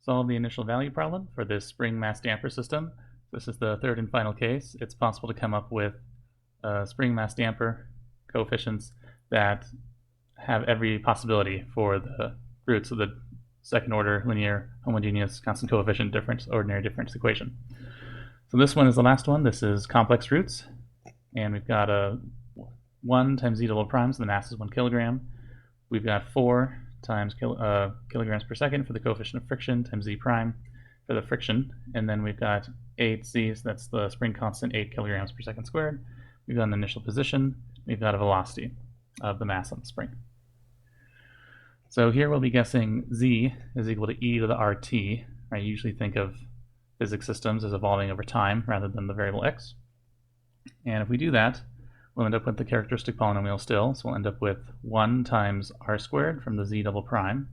Solve the initial value problem for this spring mass damper system. This is the third and final case. It's possible to come up with spring mass damper coefficients that have every possibility for the roots of the second order linear homogeneous constant coefficient difference ordinary difference equation. So this one is the last one. This is complex roots, and we've got a 1 times z double prime, so the mass is 1 kilogram. We've got 4 times kilograms per second for the coefficient of friction times z prime for the friction, and then we've got 8z, so that's the spring constant, 8 kilograms per second squared. We've got an initial position, we've got a velocity of the mass on the spring. So here we'll be guessing z is equal to e to the rt. I usually think of physics systems as evolving over time rather than the variable x. And if we do that, we'll end up with the characteristic polynomial still, so we'll end up with 1 times r squared from the z double prime,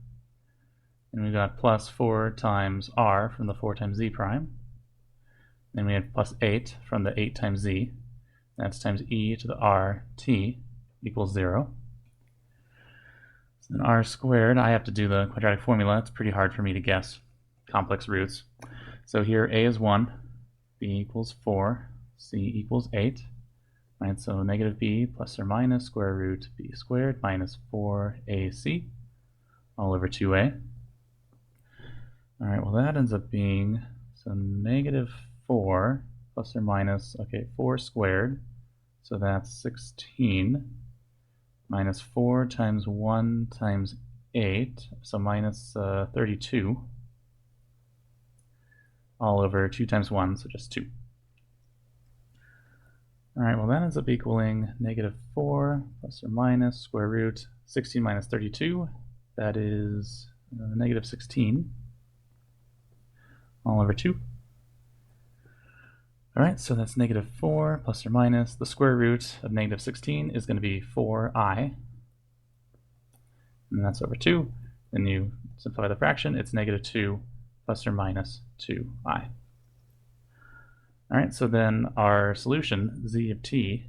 and we've got plus 4 times r from the 4 times z prime, then we have plus 8 from the 8 times z, that's times e to the rt equals 0. So then r squared, I have to do the quadratic formula. It's pretty hard for me to guess complex roots. So here a is 1, b equals 4, c equals 8. Right, so negative b plus or minus square root b squared minus 4ac all over 2a. All right, well that ends up being, so negative 4 plus or minus, okay, 4 squared, so that's 16, minus 4 times 1 times 8, so minus 32, all over 2 times 1, so just 2. Alright, well that ends up equaling negative 4 plus or minus square root 16 minus 32. That is negative 16 all over 2. Alright, so that's negative 4 plus or minus the square root of negative 16 is going to be 4i. And that's over 2. Then you simplify the fraction, it's negative 2 plus or minus 2i. Alright, so then our solution, z of t,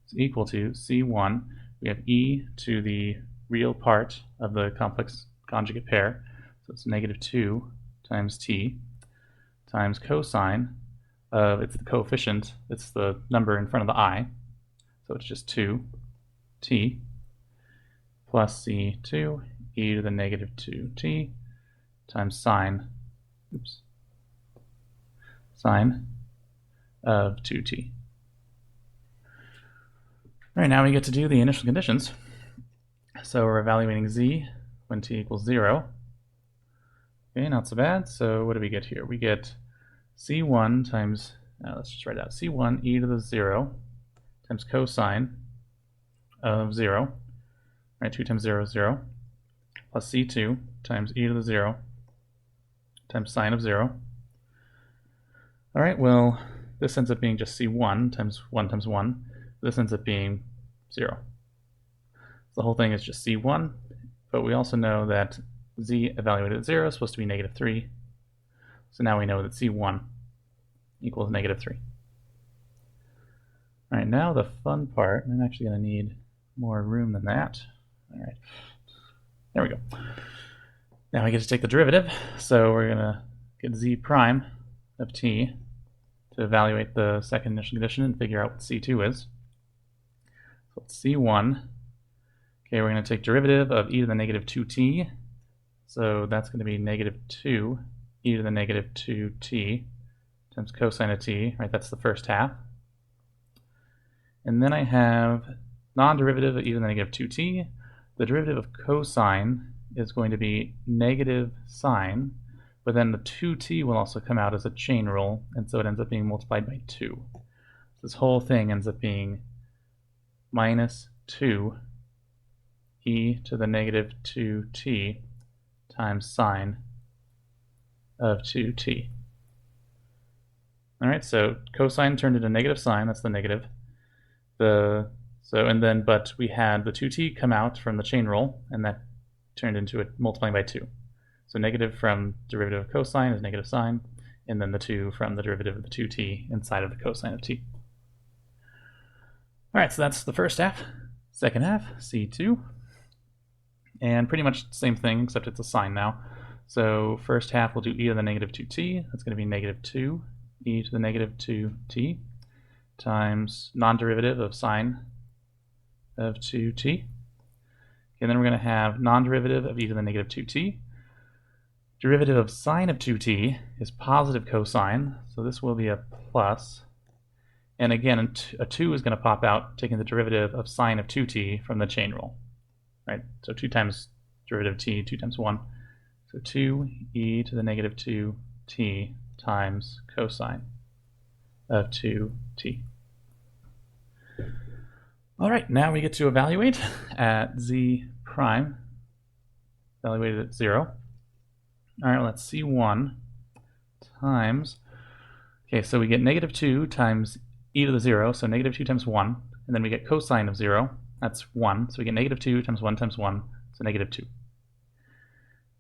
is equal to c1. We have e to the real part of the complex conjugate pair, so it's negative 2 times t, times cosine of, it's the coefficient, it's the number in front of the I, so it's just 2t, plus c2, e to the negative 2t, times sine, sine of 2t. All right, now we get to do the initial conditions. So we're evaluating z when t equals 0. Okay, not so bad. So what do we get here? We get c1 times, let's just write it out, c1 e to the 0 times cosine of 0, right, 2 times 0 is 0, plus c2 times e to the 0 times sine of 0. All right, well, this ends up being just c1 times 1 times 1. This ends up being 0. So the whole thing is just c1, but we also know that z evaluated at 0 is supposed to be negative 3. So now we know that c1 equals negative 3. All right, now the fun part. I'm actually going to need more room than that. All right, there we go. Now we get to take the derivative. So we're going to get z prime of t to evaluate the second initial condition and figure out what c2 is. So it's c1. Okay, we're going to take derivative of e to the negative 2t. So that's going to be negative 2 e to the negative 2t times cosine of t, right? That's the first half. And then I have non-derivative of e to the negative 2t. The derivative of cosine is going to be negative sine, but then the 2t will also come out as a chain rule, and so it ends up being multiplied by 2. This whole thing ends up being minus 2 e to the negative 2t times sine of 2t. All right, so cosine turned into negative sine, that's the negative. But we had the 2t come out from the chain rule, and that turned into it multiplying by 2. So negative from derivative of cosine is negative sine, and then the 2 from the derivative of the 2t inside of the cosine of t. All right, so that's the first half. Second half, c2. And pretty much the same thing, except it's a sine now. So first half we'll do e to the negative 2t. That's going to be negative 2 e to the negative 2t times non-derivative of sine of 2t. And then we're going to have non-derivative of e to the negative 2t. Derivative of sine of 2t is positive cosine, so this will be a plus. And again, a 2 is going to pop out, taking the derivative of sine of 2t from the chain rule. Right? So 2 times derivative of t, 2 times 1. So 2e to the negative 2t times cosine of 2t. All right, now we get to evaluate at z prime, evaluated at 0. All right, let's C1 times, okay, so we get negative 2 times e to the 0, so negative 2 times 1, and then we get cosine of 0, that's 1, so we get negative 2 times 1 times 1, so negative 2.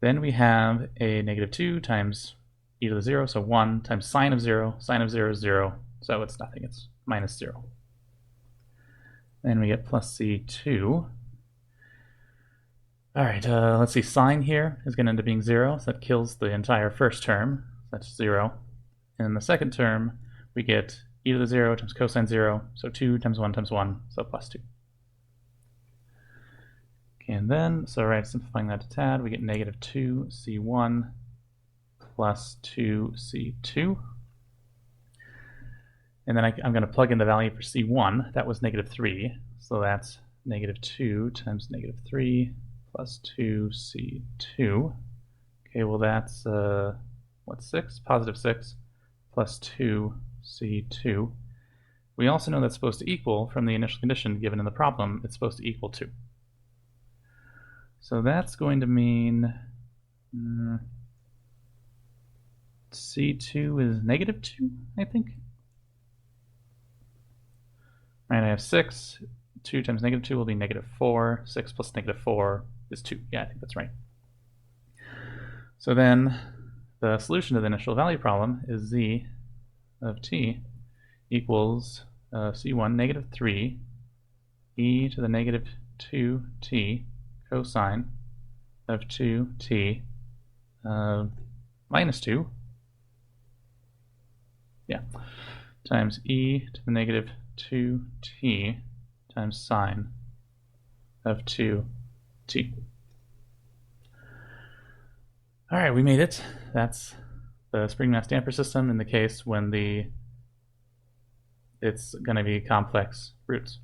Then we have a negative 2 times e to the 0, so 1 times sine of 0 is 0, so it's nothing, it's minus 0. Then we get plus C2. All right, let's see, sine here is going to end up being 0, so that kills the entire first term, that's 0. And in the second term, we get e to the 0 times cosine 0, so 2 times 1 times 1, so plus 2. Okay, and then, so right, simplifying that to tad, we get negative 2c1 plus 2c2. And then I'm going to plug in the value for c1, that was negative 3, so that's negative 2 times negative 3 plus 2c2. Okay, well that's, what's 6? Positive 6 plus 2c2. We also know that's supposed to equal, from the initial condition given in the problem, it's supposed to equal 2. So that's going to mean c2 is negative 2, I think. All right, I have 6. 2 times negative 2 will be negative 4. 6 plus negative 4 is 2. Yeah, I think that's right. So then the solution to the initial value problem is z of t equals c1 negative 3 e to the negative 2t cosine of 2t minus 2, yeah, times e to the negative 2t times sine of 2t. All right, we made it. That's the spring mass damper system in the case when it's going to be complex roots.